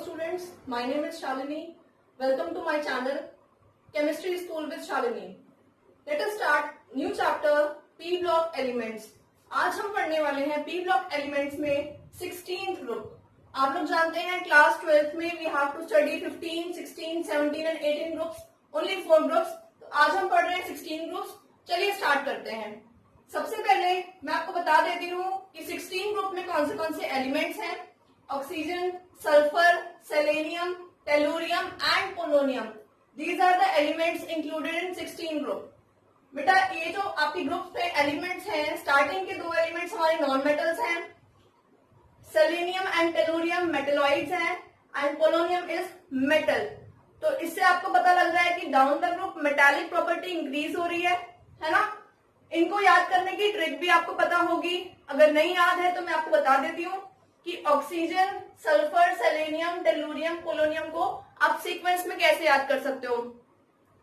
students, my name is Shalini. Welcome to my channel Chemistry School with Shalini. Let us start new chapter P block elements. आज हम पढ़ने वाले हैं P block elements में 16th group. आप लोग जानते हैं क्लास 12th में we have to study 15, 16, 17 and 18 groups. Only 4 groups. तो आज हम पढ़ रहे हैं 16 groups. चलिए स्टार्ट करते हैं. सबसे पहले मैं आपको बता देती हूँ कि 16 ग्रुप में कौन से एलिमेंट्स हैं. Oxygen, sulphur, selenium, tellurium and polonium. These are the elements included in 16 group. बेटा ये जो आपकी ग्रुप पे एलिमेंट्स हैं, स्टार्टिंग के 2 एलिमेंट्स हमारे नॉन मेटल्स हैं. सेलेनियम एंड टेलुरियम मेटलॉइड्स हैं एंड पोलोनियम इज मेटल. तो इससे आपको पता लग रहा है कि down the group metallic property increase हो रही है ना. इनको याद करने की ट्रिक भी आपको पता होगी. अगर नहीं याद है तो मैं आपको बता देती हूँ कि oxygen, sulphur, selenium, tellurium, polonium को आप सीक्वेंस में कैसे याद कर सकते हो.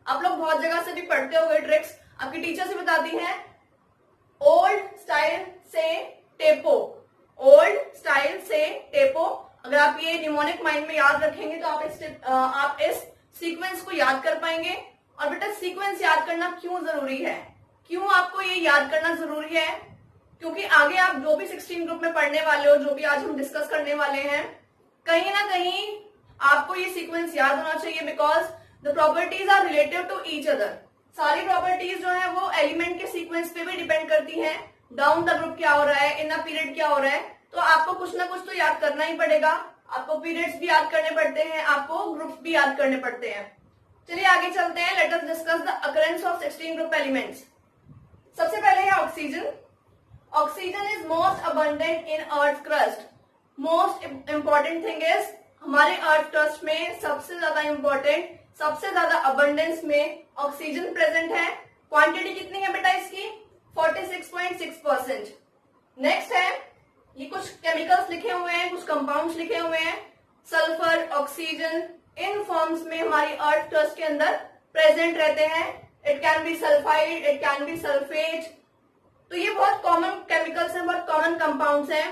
आप लोग बहुत जगह से भी पढ़ते होंगे ट्रिक्स. आपकी टीचर से बताती हैं ओल्ड स्टाइल से टेपो. ओल्ड स्टाइल से टेपो. अगर आप ये निमोनिक माइंड में याद रखेंगे तो आप इस सीक्वेंस को याद कर पाएंगे. और बेटा सीक्वेंस याद करना क्यों जरूरी है, क्यों आपको ये याद करना जरूरी है, क्योंकि आगे आप जो भी 16 ग्रुप में पढ़ने वाले हो, जो भी आज हम डिस्कस करने वाले हैं, कहीं ना कहीं आपको ये सीक्वेंस याद होना चाहिए. Because the properties are related to each other. सारी प्रॉपर्टीज जो है वो एलिमेंट के सीक्वेंस पे भी डिपेंड करती हैं. डाउन द ग्रुप क्या हो रहा है, इन अ पीरियड क्या हो रहा है, तो आपको कुछ ना कुछ तो याद करना ही पड़ेगा. आपको पीरियड्स भी याद करने पड़ते हैं, आपको ग्रुप भी याद करने पड़ते हैं. चलिए आगे चलते हैं. Let us discuss the occurrence of 16 group elements. सबसे पहले है oxygen. Oxygen is most abundant in earth crust. Most important thing is हमारे अर्थ क्रस्ट में सबसे ज्यादा इंपॉर्टेंट, सबसे ज्यादा अबंडेंस में ऑक्सीजन प्रेजेंट है. क्वांटिटी कितनी है बेटा इसकी? 46.6%. नेक्स्ट है, ये कुछ केमिकल्स लिखे हुए हैं, कुछ कंपाउंड्स लिखे हुए हैं. सल्फर, ऑक्सीजन इन फॉर्म्स में हमारी अर्थ क्रस्ट के अंदर प्रेजेंट रहते हैं. It can be sulphide, it can be sulphate. तो ये बहुत कॉमन केमिकल्स हैं, बहुत कॉमन कंपाउंड्स हैं.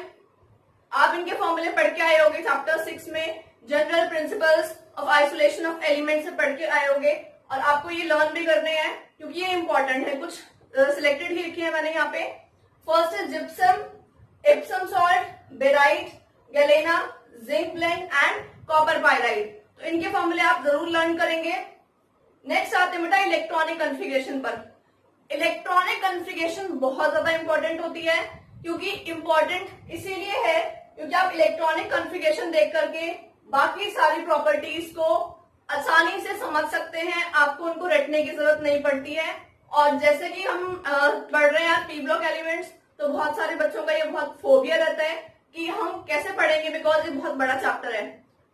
आप इनके फॉर्मूले पढ़ के आए होंगे चैप्टर 6 में. General principles of isolation of element से पढ़ के आए होंगे. और आपको ये लर्न भी करने हैं क्योंकि ये इंपॉर्टेंट है. कुछ सिलेक्टेड ही लिखे हैं मैंने यहाँ पे. First is gypsum, Epsom salt, barite, galena, zinc blende and copper pyrite. तो इनके फॉर्मूले आप जरूर लर्न करेंगे. नेक्स्ट आते हैं बेटा इलेक्ट्रॉनिक कॉन्फ़िगरेशन पर. इलेक्ट्रॉनिक कॉन्फ़िगरेशन बहुत ज्यादा इंपॉर्टेंट होती है. क्योंकि इंपॉर्टेंट इसीलिए है क्योंकि आप इलेक्ट्रॉनिक कॉन्फ़िगरेशन देख करके बाकी सारी प्रॉपर्टीज को आसानी से समझ सकते हैं. आपको उनको रटने की जरूरत नहीं पड़ती है. और जैसे कि हम पढ़ रहे हैं पी ब्लॉक एलिमेंट्स, तो बहुत सारे बच्चों का ये बहुत फोबिया रहता है कि हम कैसे पढ़ेंगे बिकॉज ये बहुत बड़ा चैप्टर है.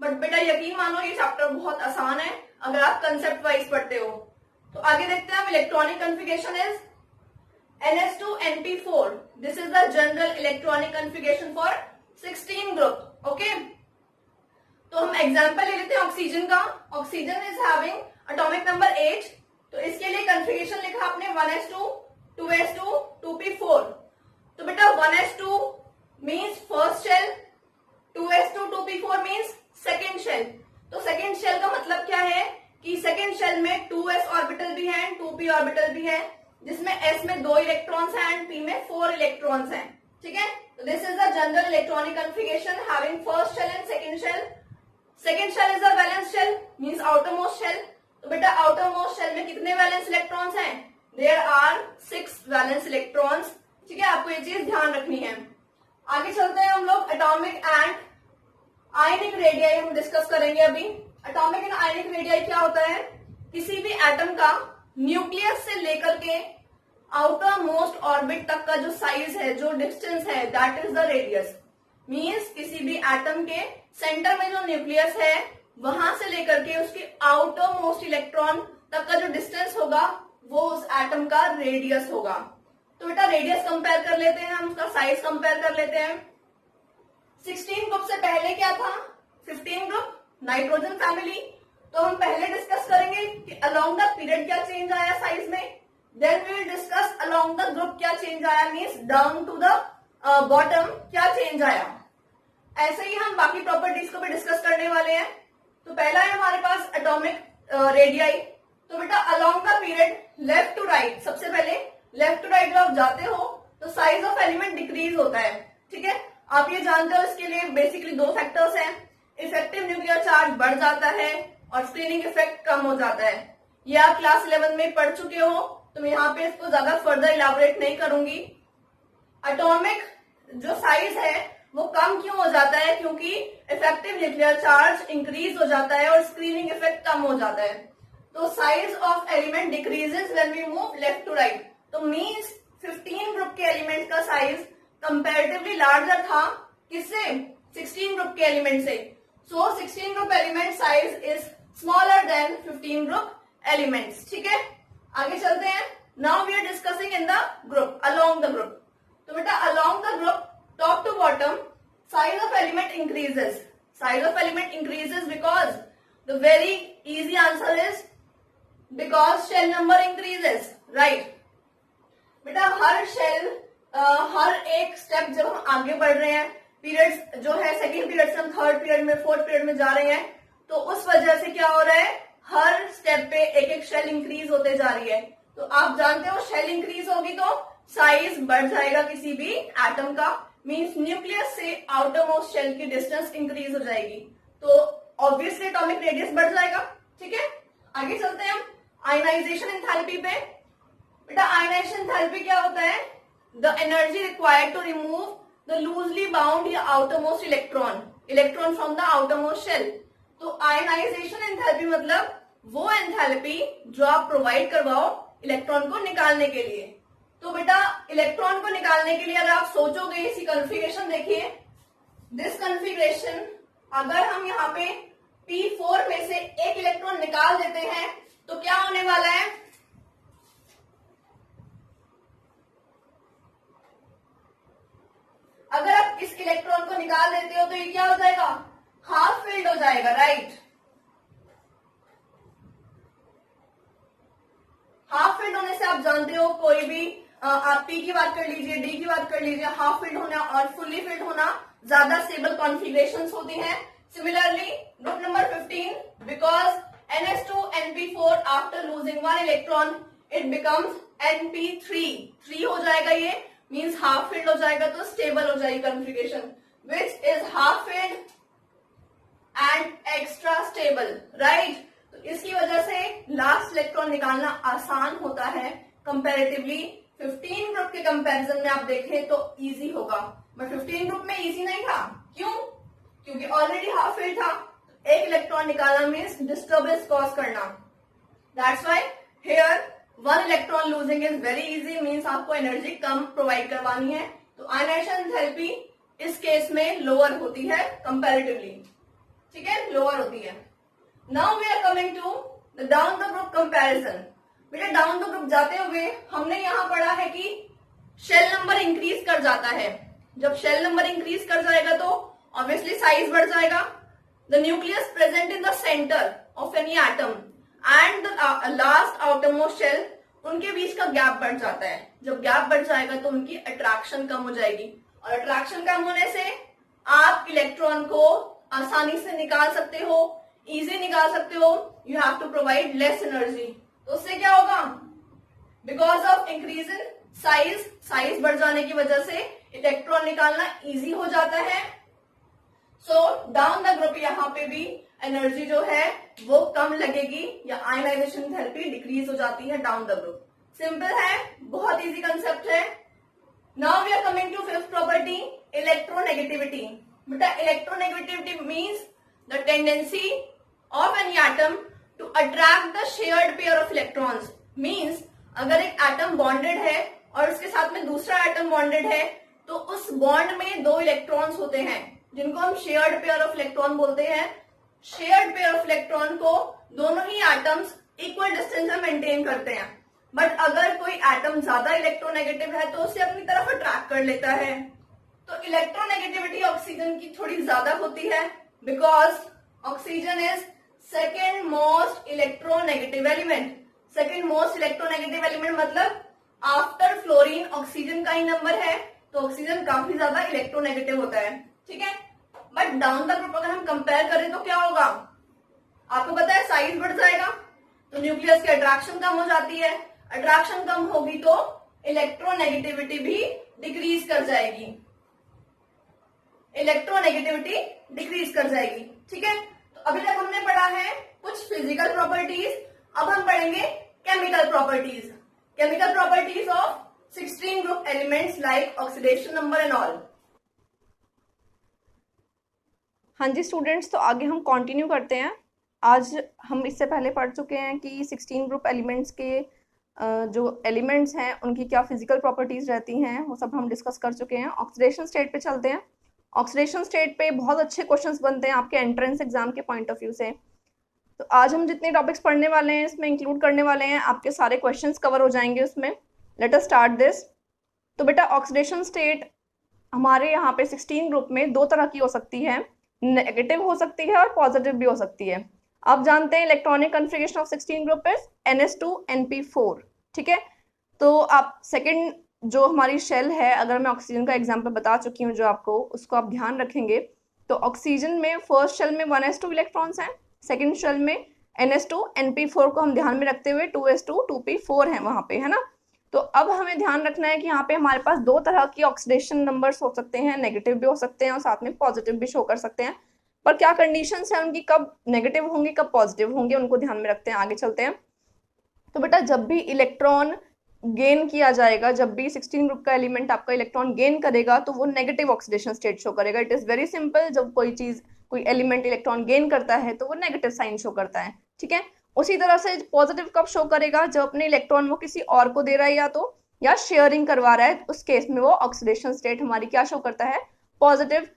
बट बेटा यकीन मानो ये चैप्टर बहुत आसान है अगर आप कंसेप्ट वाइज पढ़ते हो. तो आगे देखते हैं हम. Electronic configuration is NH2NP4. This is the general electronic configuration for 16 group. Okay, तो हम एग्जांपल ले लेते हैं ऑक्सीजन का. Oxygen is having atomic number 8. तो इसके लिए कॉन्फ़िगरेशन लिखा आपने 1s2, 2s2, 2p4. तो बेटा 1s2 means first shell, 2s2, 2p4 means second shell. तो सेकेंड शेल का मतलब क्या है कि सेकेंड शेल में 2s ऑर्बिटल भी है, 2p ऑर्बिटल भी है, जिसमें s में 2 इलेक्ट्रॉन्स हैं एंड p में 4 इलेक्ट्रॉन्स हैं. ठीक है, तो this is the general electronic configuration having first shell and second shell. Second shell is a valence shell means outermost shell. तो बेटा आउटर मोस्ट शेल में कितने वैलेंस इलेक्ट्रॉन्स हैं? There are 6 valence electrons. ठीक है, आपको ये चीज ध्यान रखनी है. आगे चलते हैं हम लोग. एटॉमिक एंड आयनिक रेडियाई हम डिस्कस करेंगे अभी. एटॉमिक एंड आयनिक रेडियाई क्या होता है? किसी भी एटम का न्यूक्लियस से लेकर के आउटर मोस्ट ऑर्बिट तक का जो साइज है, जो डिस्टेंस है, that is the radius. Means किसी भी एटम के सेंटर में जो न्यूक्लियस है वहां से लेकर के उसके आउटर मोस्ट इलेक्ट्रॉन तक का जो डिस्टेंस होगा वो उस एटम का रेडियस होगा. तो बेटा रेडियस कंपेयर कर लेते हैं हम, उसका साइज कंपेयर कर लेते हैं. 16 ग्रुप से पहले क्या था? 15 ग्रुप, नाइट्रोजन फैमिली. तो हम पहले डिस्कस करेंगे कि अलोंग द पीरियड क्या चेंज आया साइज में. Then we will discuss along the group क्या चेंज आया, means down to the bottom क्या चेंज आया. ऐसे ही हम बाकी प्रॉपर्टीज को भी डिस्कस करने वाले वाले हैं। तो पहला है हमारे पास एटॉमिक रेडियाई। तो बेटा along the period left to right, सबसे पहले लेफ्ट टू राइट जब आप जाते हो तो साइज ऑफ एलिमेंट डिक्रीज होता है। ठीक है, आप ये जानते हो इसके लिए बेसिकली दो फैक्टर्स हैं। इफेक्टिव न्यूक्लियर चार्ज बढ़ जाता है और स्क्रीनिंग इफेक्ट कम हो जाता है। ये आप क्लास 11 में पढ़ चुके हो, तो मैं यहाँ पे इसको ज्यादा फर्दर इलाबोरेट नहीं करूंगी। एटॉमिक जो साइज है वो कम क्यों हो जाता है? क्योंकि इफेक्टिव न्यूक्लियर चार्ज इंक्रीज हो जाता है और स्क्रीनिंग इफेक्ट कम हो जाता है। तो size of element decreases when we move left to right. तो मींस 15 ग्रुप के एलिमेंट का साइज कंपैरेटिवली लार्जर था किससे? 16 ग्रुप के एलिमेंट से। So 16 group element size is smaller than 15 group elements. ठीक है, आगे चलते हैं। Now we are discussing in the group, along the group. तो बेटा along the group top to bottom size of element increases. Size of element increases because the very easy answer is because shell number increases, right. बेटा हर shell हर एक step जब हम आगे बढ़ रहे हैं, पीरियड्स जो है सेकेंड पीरियड से हम थर्ड पीरियड में फोर्थ पीरियड में जा रहे हैं, तो उस वजह से क्या हो रहा है, हर स्टेप पे एक एक शेल इंक्रीज होते जा रही है। तो आप जानते हो शेल इंक्रीज होगी तो साइज बढ़ जाएगा किसी भी एटम का, मींस न्यूक्लियस से आउटर मोस्ट शेल की डिस्टेंस इंक्रीज हो जाएगी, तो ऑब्वियसली एटॉमिक रेडियस बढ़ जाएगा। ठीक है, आगे चलते हैं हम आयनाइजेशन एंथैल्पी पे। बेटा आयनाइजेशन एंथैल्पी क्या होता है? The energy required to remove the loosely bound या outermost electron from the outermost shell. तो आयनाइजेशन एंथैल्पी मतलब वो एंथैल्पी जो आप प्रोवाइड करवाओ इलेक्ट्रॉन को निकालने के लिए। तो बेटा इलेक्ट्रॉन को निकालने के लिए अगर आप सोचोगे, इसी कॉन्फ़िगरेशन देखिए, दिस कॉन्फ़िगरेशन, अगर हम यहाँ पे P4 में से एक इलेक्ट्रॉन निकाल देते हैं तो क्या होने वाला है? अगर आप इस इलेक्ट्रॉन को निकाल देते हो तो ये क्या हो जाएगा? हाफ फिल्ड हो जाएगा, राइट। हाफ फिल्ड होने से आप जानते हो कोई भी आप P की बात कर लीजिए, D की बात कर लीजिए, हाफ फिल्ड होना और फुल्ली फिल्ड होना ज्यादा स्टेबल कॉन्फ़िगरेशंस होती हैं। Similarly group number 15, because NH2NP4 after losing one electron it becomes NP3, 3 हो जाएगा, ये मींस हाफ फिल्ड हो जाएगा, तो स्टेबल हो जाएगी configuration, which is half filled and extra stable, right. तो इसकी वजह से लास्ट इलेक्ट्रॉन निकालना आसान होता है कंपैरेटिवली। 15 ग्रुप के कंपैरिजन में आप देखें तो इजी होगा, बट 15 ग्रुप में इजी नहीं था। क्यों? क्योंकि ऑलरेडी हाफ फिल्ड था। एक इलेक्ट्रॉन निकालना मीन्स डिस्टर्बेंस कॉज करना, that's why here one electron losing is very easy, means आपको एनर्जी कम प्रोवाइड करवानी है। तो आयनाइजेशन एंथैल्पी इस केस में लोअर होती है कंपैरेटिवली, ठीक है, लोअर होती है। Now we are coming to the down the group comparison. बेटा डाउन द ग्रुप जाते हुए हमने यहाँ पढ़ा है कि शेल नंबर इंक्रीज कर जाता है। जब शेल नंबर इंक्रीज कर जाएगा तो ऑब्वियसली साइज बढ़ जाएगा। The nucleus present in the centre of any atom and the last outermost shell, उनके बीच का गैप बढ़ जाता है। जब गैप बढ़ जाएगा तो उनकी अट्रैक्शन कम हो जाएगी, और अट्रैक्शन कम होने से आप इलेक्ट्रॉन को आसानी से निकाल सकते हो, इजी निकाल सकते हो। You have to provide less energy. तो उससे क्या होगा? Because of increase in size बढ़ जाने की वजह से इलेक्ट्रॉन निकालना इजी हो जाता है। सो डाउन द ग्रुप यहाँ पे भी एनर्जी जो है वो कम लगेगी, या आयनाइजेशन थेरेपी डिक्रीज हो जाती है डाउन द ग्रुप। सिंपल है, बहुत इजी कंसेप्ट है। Now we are coming to fifth property, electronegativity. बेटा electronegativity means the tendency of any atom to attract the shared pair of electrons. Means अगर एक atom bonded है और उसके साथ में दूसरा एटम बॉन्डेड है, तो उस बॉन्ड में दो इलेक्ट्रॉन्स होते हैं जिनको हम शेयर्ड पेयर ऑफ इलेक्ट्रॉन बोलते हैं। शेयर्ड पेयर ऑफ इलेक्ट्रॉन को दोनों ही एटम्स इक्वल डिस्टेंस में मेंटेन करते हैं, बट अगर कोई एटम ज्यादा इलेक्ट्रोनेगेटिव है तो उसे अपनी तरफ अट्रैक्ट कर लेता है। तो इलेक्ट्रोनेगेटिविटी ऑक्सीजन की थोड़ी ज्यादा होती है, because oxygen is second most electronegative element. Second most electronegative element मतलब आफ्टर फ्लोरीन ऑक्सीजन का ही नंबर है, तो ऑक्सीजन काफी ज्यादा इलेक्ट्रोनेगेटिव होता है, ठीक है। बट डाउन द ग्रुप अगर हम कंपेयर करें तो क्या होगा, आपको पता है साइज बढ़ जाएगा, तो न्यूक्लियस की अट्रैक्शन कम हो जाती है, अट्रैक्शन कम होगी तो इलेक्ट्रोनेगेटिविटी भी डिक्रीज कर जाएगी, इलेक्ट्रोनेगेटिविटी डिक्रीज कर जाएगी। ठीक है, तो अभी तक हमने पढ़ा है कुछ फिजिकल प्रॉपर्टीज, अब हम पढ़ेंगे chemical properties, chemical properties of 16 group elements like oxidation number and all. हाँ जी स्टूडेंट्स, तो आगे हम कंटिन्यू करते हैं। आज हम इससे पहले पढ़ चुके हैं कि 16 ग्रुप एलिमेंट्स के जो एलिमेंट्स हैं उनकी क्या फिजिकल प्रॉपर्टीज रहती हैं, वो सब हम डिस्कस कर चुके हैं। ऑक्सीडेशन स्टेट पे चलते हैं। ऑक्सीडेशन स्टेट पे बहुत अच्छे क्वेश्चंस बनते हैं आपके एंट्रेंस एग्जाम के पॉइंट ऑफ व्यू से। तो आज हम जितने टॉपिक्स पढ़ने वाले हैं इसमें इंक्लूड करने वाले हैं, आपके सारे क्वेश्चंस कवर हो जाएंगे उसमें। Let us start this. तो बेटा ऑक्सीडेशन स्टेट हमारे यहाँ पे 16 ग्रुप में दो तरह की हो सकती है, नेगेटिव हो सकती है और पॉजिटिव भी हो सकती है। आप जानते हैं electronic configuration of 16 group is NH2NP4। ठीक है, तो आप सेकेंड जो हमारी शेल है, अगर मैं ऑक्सीजन का एग्जाम्पल बता चुकी हूँ जो आपको, उसको आप ध्यान रखेंगे। तो ऑक्सीजन में फर्स्ट शेल में 1s2 इलेक्ट्रॉन्स हैं, सेकेंड शेल में NH2NP4 को हम ध्यान में रखते हुए 2s2 2p4 है वहां पे, है ना। तो अब हमें ध्यान रखना है कि यहाँ पे हमारे पास दो तरह की ऑक्सीडेशन नंबर्स हो सकते हैं, नेगेटिव भी हो सकते हैं और साथ में पॉजिटिव भी शो कर सकते हैं। पर क्या कंडीशंस है उनकी, कब नेगेटिव होंगे कब पॉजिटिव होंगे, उनको ध्यान में रखते हैं। आगे चलते हैं। तो बेटा जब भी इलेक्ट्रॉन गेन किया जाएगा, जब भी 16 ग्रुप का एलिमेंट आपका इलेक्ट्रॉन गेन करेगा तो वो नेगेटिव ऑक्सीडेशन स्टेट शो करेगा। इट इज वेरी सिंपल, जब कोई एलिमेंट इलेक्ट्रॉन गेन करता है तो वो नेगेटिव साइन शो करता है। ठीक है, उसी तरह से पॉजिटिव कब शो करेगा, जब अपने इलेक्ट्रॉन वो किसी और को दे रहा है या शेयरिंग करवा रहा है, उस केस में वो ऑक्सीडेशन स्टेट हमारी क्या शो करता है, पॉजिटिव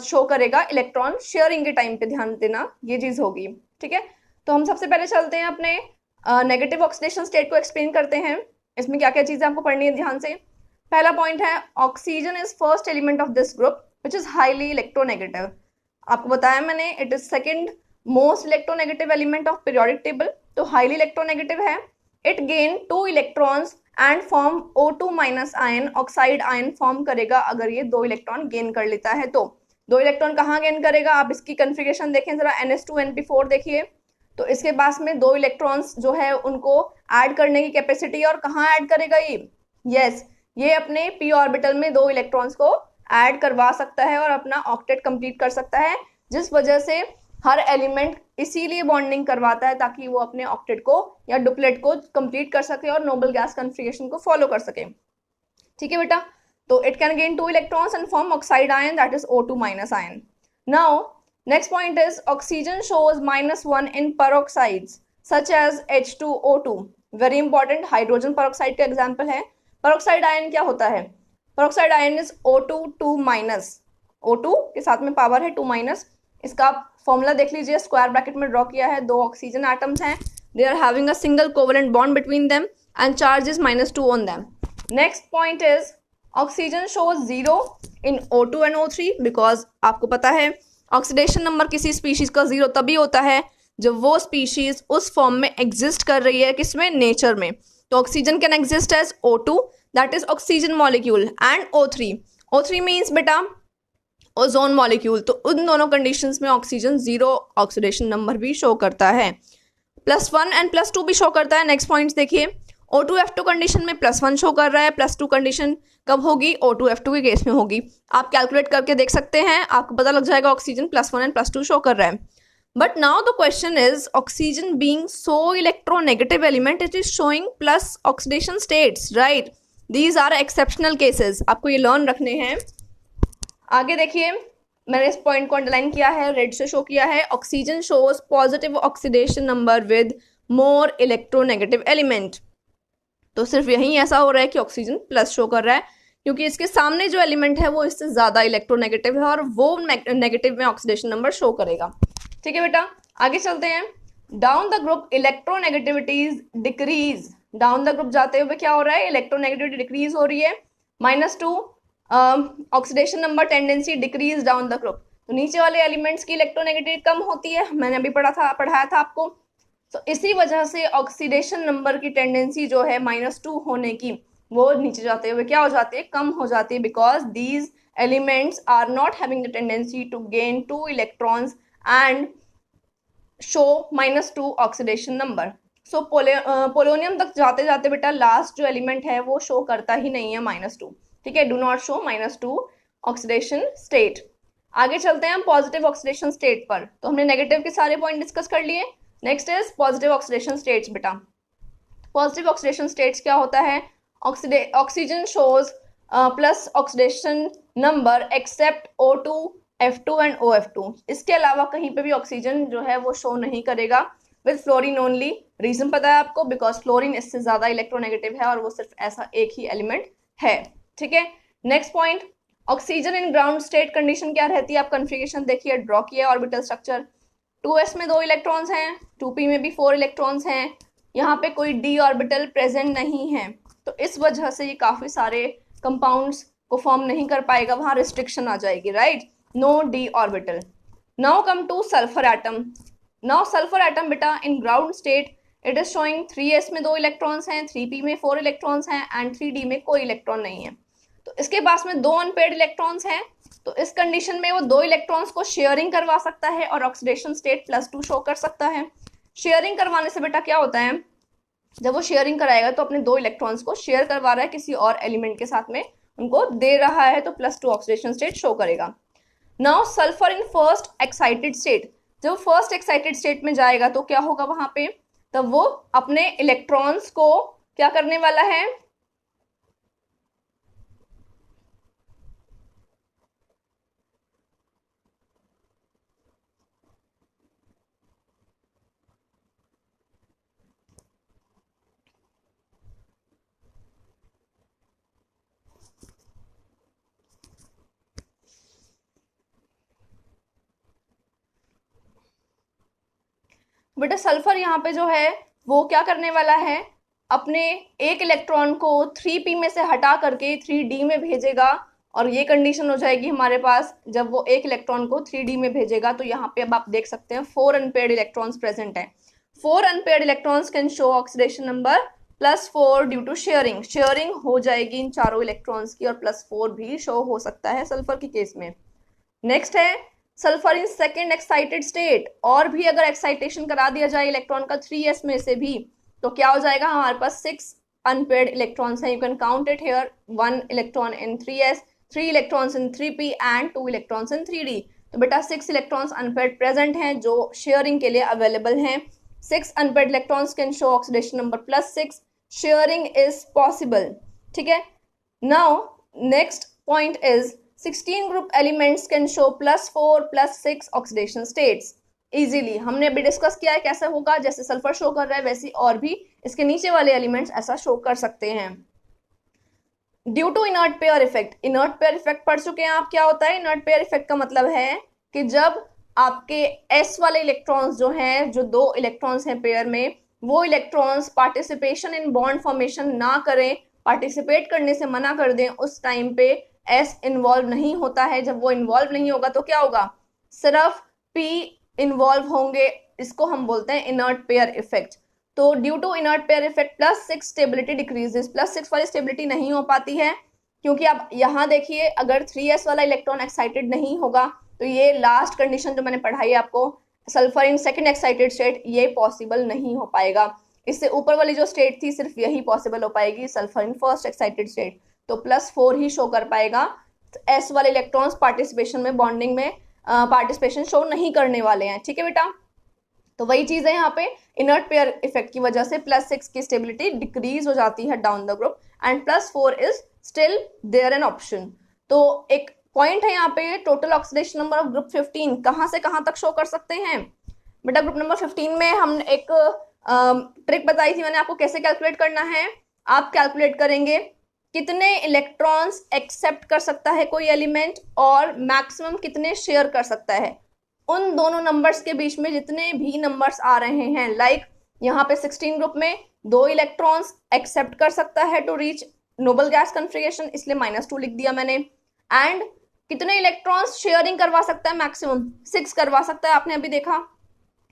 शो करेगा। इलेक्ट्रॉन शेयरिंग के टाइम पे ध्यान देना, ये चीज होगी। ठीक है, तो हम सबसे पहले चलते हैं अपने नेगेटिव ऑक्सीडेशन स्टेट को एक्सप्लेन करते हैं। इसमें क्या क्या चीजें आपको पढ़नी है ध्यान से। पहला पॉइंट है oxygen is first element of this group which is highly electronegative. आपको बताया मैंने, it is second most electronegative element of periodic table, तो हाईली इलेक्ट्रोनेगेटिव है। It gain 2 electrons and form O2 minus ion, oxide ion form करेगा अगर ये 2 electron gain कर लेता है। तो 2 इलेक्ट्रॉन कहाँ गेन करेगा, आप इसकी कन्फिगरेशन देखें जरा, NH2NP4 देखिए। तो इसके पास में 2 इलेक्ट्रॉन्स जो है उनको ऐड करने की कैपेसिटी, और कहाँ ऐड करेगा ये, यस ये अपने p ऑर्बिटल में 2 इलेक्ट्रॉन्स को ऐड करवा सकता है और अपना ऑक्टेट कंप्लीट कर सकता है, जिस वजह से हर एलिमेंट इसीलिए बॉन्डिंग करवाता है ताकि वो अपने ऑक्टेट को या डुप्लेट को कंप्लीट कर सके और नोबल गैस कन्फिगरेशन को फॉलो कर सके। ठीक है बेटा, तो it can gain 2 electrons and form oxide ion, that is O2 minus ion. Now next point is oxygen shows -1 in peroxides such as H2O2। very important, hydrogen peroxide का example है। peroxide ion क्या होता है, peroxide ion is O2 2 minus, O2 के साथ में power है 2 minus. इसका फॉर्मूला देख लीजिए, स्क्वायर ब्रैकेट में ड्रॉ किया है। 2 ऑक्सीजन एटम्स हैं, they are having a single covalent bond between them and charge is -2 on them. Next point is oxygen shows 0 in O2 and O3 because आपको पता है ऑक्सीडेशन नंबर किसी species का 0 तभी होता है जब वो स्पीशीज उस फॉर्म में एग्जिस्ट कर रही है, किसमें, नेचर में। तो oxygen can exist as O2 that is oxygen molecule and O3 means बेटा ओजोन मॉलिक्यूल। तो उन दोनों कंडीशंस में ऑक्सीजन 0 ऑक्सीडेशन नंबर भी शो करता है, +1 एंड +2 भी शो करता है। नेक्स्ट पॉइंट देखिए, O2F2 कंडीशन में +1 शो कर रहा है, +2 कंडीशन कब होगी, O2F2 के केस में होगी। आप कैलकुलेट करके देख सकते हैं, आपको पता लग जाएगा ऑक्सीजन +1 एंड +2 शो कर रहा है। But now the question is oxygen being so electronegative element, it is showing plus oxidation states, right. These are exceptional cases, आपको ये लर्न रखने हैं। आगे देखिए, मैंने इस पॉइंट को अंडरलाइन किया है, रेड से शो किया है। Oxygen shows positive oxidation number with more electronegative element. तो सिर्फ यही ऐसा हो रहा है कि ऑक्सीजन प्लस शो कर रहा है क्योंकि इसके सामने जो एलिमेंट है वो इससे ज्यादा इलेक्ट्रोनेगेटिव है और वो नेगेटिव में ऑक्सीडेशन नंबर शो करेगा। ठीक है बेटा, आगे चलते हैं। Down the group electronegativities decrease, down the group जाते हुए क्या हो रहा है, इलेक्ट्रोनेगेटिविटी डिक्रीज हो रही है। -2 oxidation number tendency decrease down the group. तो नीचे वाले एलिमेंट्स की इलेक्ट्रोनेगेटिविटी कम होती है, मैंने अभी पढ़ाया था आपको। तो इसी वजह से ऑक्सीडेशन नंबर की टेंडेंसी जो है -2 होने की, वो नीचे जाते हुए क्या हो जाती है, कम हो जाती है, because these elements are not having the tendency to gain 2 electrons and show -2 oxidation number. So polonium तक जाते जाते बेटा लास्ट जो एलिमेंट है वो शो करता ही नहीं है -2. ठीक है, do not show -2 oxidation state. आगे चलते हैं हम पॉजिटिव ऑक्सीडेशन स्टेट पर. तो हमने नेगेटिव के सारे पॉइंट डिस्कस कर लिए. Next is positive oxidation states. बेटा पॉजिटिव ऑक्सीडेशन स्टेट्स क्या होता है? Oxygen shows plus oxidation number except O2, F2 and OF2. इसके अलावा कहीं पे भी ऑक्सीजन जो है वो शो नहीं करेगा विद फ्लोरीन ओनली. रीजन पता है आपको, बिकॉज फ्लोरीन इससे ज्यादा इलेक्ट्रोनेगेटिव है और वो सिर्फ ऐसा एक ही एलिमेंट है. ठीक है, next point, oxygen in ground state condition क्या रहती है? आप कन्फिगरेशन देखिए, ड्रॉ किया ऑर्बिटल स्ट्रक्चर. 2s में 2 इलेक्ट्रॉन्स हैं, 2p में भी 4 इलेक्ट्रॉन्स हैं, यहाँ पे कोई d ऑर्बिटल प्रेजेंट नहीं है, तो इस वजह से ये काफी सारे कंपाउंड्स को फॉर्म नहीं कर पाएगा, वहां रिस्ट्रिक्शन आ जाएगी. Right, no d orbital. Now come to sulphur atom. Now sulphur atom बेटा in ground state it is showing 3s में 2 इलेक्ट्रॉन्स हैं, 3p में 4 इलेक्ट्रॉन्स हैं एंड 3d में कोई इलेक्ट्रॉन नहीं है. तो इसके पास में 2 अनपेयर्ड इलेक्ट्रॉन्स हैं. तो इस कंडीशन में वो 2 इलेक्ट्रॉन्स को शेयरिंग करवा सकता है और ऑक्सीडेशन स्टेट +2 शो कर सकता है. शेयरिंग करवाने से बेटा क्या होता है, जब वो शेयरिंग कराएगा तो अपने 2 इलेक्ट्रॉन्स को शेयर करवा रहा है किसी और एलिमेंट के साथ में, उनको दे रहा है, तो +2 ऑक्सीडेशन स्टेट शो करेगा. Now sulphur in first excited state. जब फर्स्ट एक्साइटेड स्टेट में जाएगा तो क्या होगा वहां पे, तब वो अपने इलेक्ट्रॉन्स को क्या करने वाला है, बेटा सल्फर यहाँ पे जो है वो क्या करने वाला है, अपने एक इलेक्ट्रॉन को 3p में से हटा करके 3d में भेजेगा. और ये कंडीशन हो जाएगी हमारे पास जब वो एक इलेक्ट्रॉन को 3d में भेजेगा. तो यहाँ पे अब आप देख सकते हैं 4 अनपेयर्ड इलेक्ट्रॉन्स प्रेजेंट हैं. 4 unpaired electrons can show oxidation number +4 due to sharing. Sharing हो जाएगी इन चारों इलेक्ट्रॉन्स की और +4 भी शो हो सकता है सल्फर के केस में. नेक्स्ट है sulphur in second excited state. और भी अगर एक्साइटेशन करा दिया जाए इलेक्ट्रॉन का 3s में से भी, तो क्या हो जाएगा, हमारे पास 6 अनपेयर्ड इलेक्ट्रॉन्स हैं. You can count it here, 1 electron in 3s, 3 electrons in 3p and 2 electrons in 3d. तो बेटा 6 इलेक्ट्रॉन्स अनपेयर्ड प्रेजेंट हैं जो शेयरिंग के लिए अवेलेबल हैं. 6 unpaired electrons can show oxidation number +6. Sharing is possible. ठीक है, now next point is 16 group elements can show +4 +6 oxidation states easily. हमने अभी डिस्कस किया है कैसे होगा, जैसे सल्फर शो कर रहा है वैसे और भी इसके नीचे वाले एलिमेंट्स ऐसा शो कर सकते हैं. Due to inert pair effect. Inert pair effect पढ़ चुके हैं आप, क्या होता है इनर्ट पेयर इफेक्ट का मतलब है कि जब आपके s वाले इलेक्ट्रॉन्स जो हैं, जो 2 इलेक्ट्रॉन्स हैं पेयर में, वो electrons participation in bond formation ना करें, पार्टिसिपेट करने से मना कर दें, उस टाइम पे S इन्वॉल्व नहीं होता है. जब वो इन्वॉल्व नहीं होगा तो क्या होगा, सिर्फ P इन्वॉल्व होंगे. इसको हम बोलते हैं इनर्ट पेयर इफेक्ट. तो due to inert pair effect +6 stability decreases. +6 वाली स्टेबिलिटी नहीं हो पाती है क्योंकि आप यहाँ देखिए, अगर 3s वाला इलेक्ट्रॉन एक्साइटेड नहीं होगा तो ये लास्ट कंडीशन जो मैंने पढ़ाई है आपको, sulphur in second excited state, ये पॉसिबल नहीं हो पाएगा. इससे ऊपर वाली जो स्टेट थी सिर्फ यही पॉसिबल हो पाएगी, sulphur in first excited state. तो +4 ही शो कर पाएगा. S वाले इलेक्ट्रॉन्स पार्टिसिपेशन में, बॉन्डिंग में पार्टिसिपेशन शो नहीं करने वाले हैं. ठीक है बेटा, तो वही चीज है यहाँ पे, इनर्ट पेयर इफेक्ट की वजह से +6 की स्टेबिलिटी डिक्रीज हो जाती है down the group and +4 is still there an option. तो एक पॉइंट है यहाँ पे, total oxidation number of group 15 कहाँ से कहाँ तक शो कर सकते हैं. बेटा ग्रुप नंबर 15 में हम एक ट्रिक बताई थी मैंने आपको कैसे कैलकुलेट करना है. आप कैलकुलेट करेंगे कितने इलेक्ट्रॉन्स एक्सेप्ट कर सकता है कोई एलिमेंट और मैक्सिमम कितने शेयर कर सकता है. उन दोनों नंबर्स के बीच में जितने भी नंबर्स आ रहे हैं, लाइक यहाँ पे 16 ग्रुप में 2 इलेक्ट्रॉन्स एक्सेप्ट कर सकता है to reach noble gas configuration, इसलिए -2 लिख दिया मैंने. एंड कितने इलेक्ट्रॉन्स शेयरिंग करवा सकता है, मैक्सिमम 6 करवा सकता है. आपने अभी देखा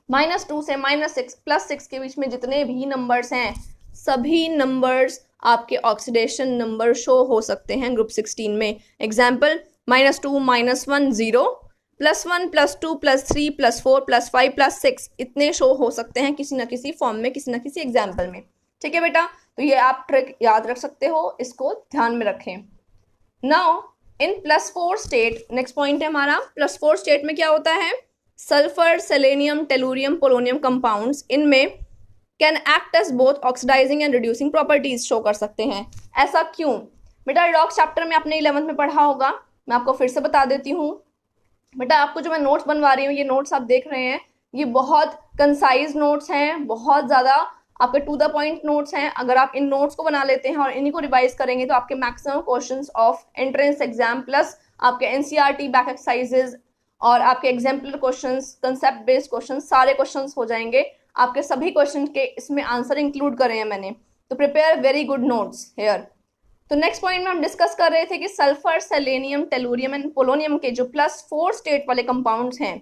-2 से -6 +6 के बीच में जितने भी नंबर्स हैं, सभी नंबर्स आपके ऑक्सीडेशन नंबर शो हो सकते हैं ग्रुप 16 में. एग्जाम्पल -2 -1 0 +1 +2 +3 +4 +5 +6 इतने शो हो सकते हैं किसी ना किसी फॉर्म में, किसी ना किसी एग्जाम्पल में। ठीक है बेटा, तो ये आप ट्रिक याद रख सकते हो, इसको ध्यान में रखें। Now in +4 state, next point है हमारा, +4 स्टेट में क्या होता है, sulphur, selenium, tellurium, polonium compounds इनमें can act as both oxidising and reducing properties show कर सकते हैं। ऐसा क्यों बेटा? रिडॉक्स चैप्टर में आपने 11th में पढ़ा होगा, मैं आपको फिर से बता देती हूँ। बेटा आपको जो मैं नोट्स बनवा रही हूँ, ये नोट्स आप देख रहे हैं, ये बहुत कंसाइज नोट्स हैं, बहुत ज्यादा आपके टू द पॉइंट नोट्स हैं। अगर आप इन नोट्स को बना लेते हैं और इन्हीं को रिवाइज करेंगे तो आपके maximum questions of entrance exam plus आपके एनसीईआरटी बैक एक्सरसाइजेज और आपके exemplar questions, concept based questions, सारे क्वेश्चंस हो जाएंगे। आपके सभी क्वेश्चन के इसमें आंसर इंक्लूड करे हैं मैंने, तो prepare very good notes here. तो नेक्स्ट पॉइंट में हम डिस्कस कर रहे थे कि sulphur, selenium, tellurium and polonium के जो +4 स्टेट वाले कंपाउंड्स हैं,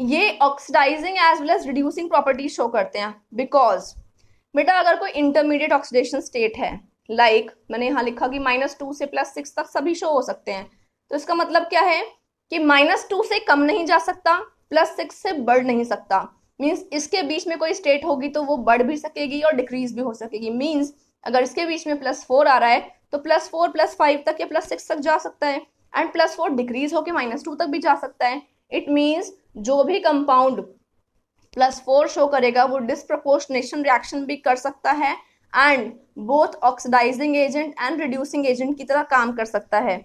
ये oxidizing as well as reducing properties show करते हैं। बिकॉज बेटा अगर कोई इंटरमीडिएट ऑक्सीडेशन स्टेट है, लाइक मैंने यहाँ लिखा कि -2 से +6 तक सभी शो हो सकते हैं, तो इसका मतलब क्या है कि -2 से कम नहीं जा सकता, +6 से बढ़ नहीं सकता। मीन्स इसके बीच में कोई स्टेट होगी तो वो बढ़ भी सकेगी और डिक्रीज भी हो सकेगी। मीन्स अगर इसके बीच में +4 आ रहा है तो +4 +5 तक या +6 तक जा सकता है, एंड +4 डिक्रीज होकर -2 तक भी जा सकता है। इट मीन्स जो भी कंपाउंड +4 शो करेगा वो डिस्प्रपोर्शनेशन रिएक्शन भी कर सकता है and both oxidizing agent and reducing agent की तरह काम कर सकता है।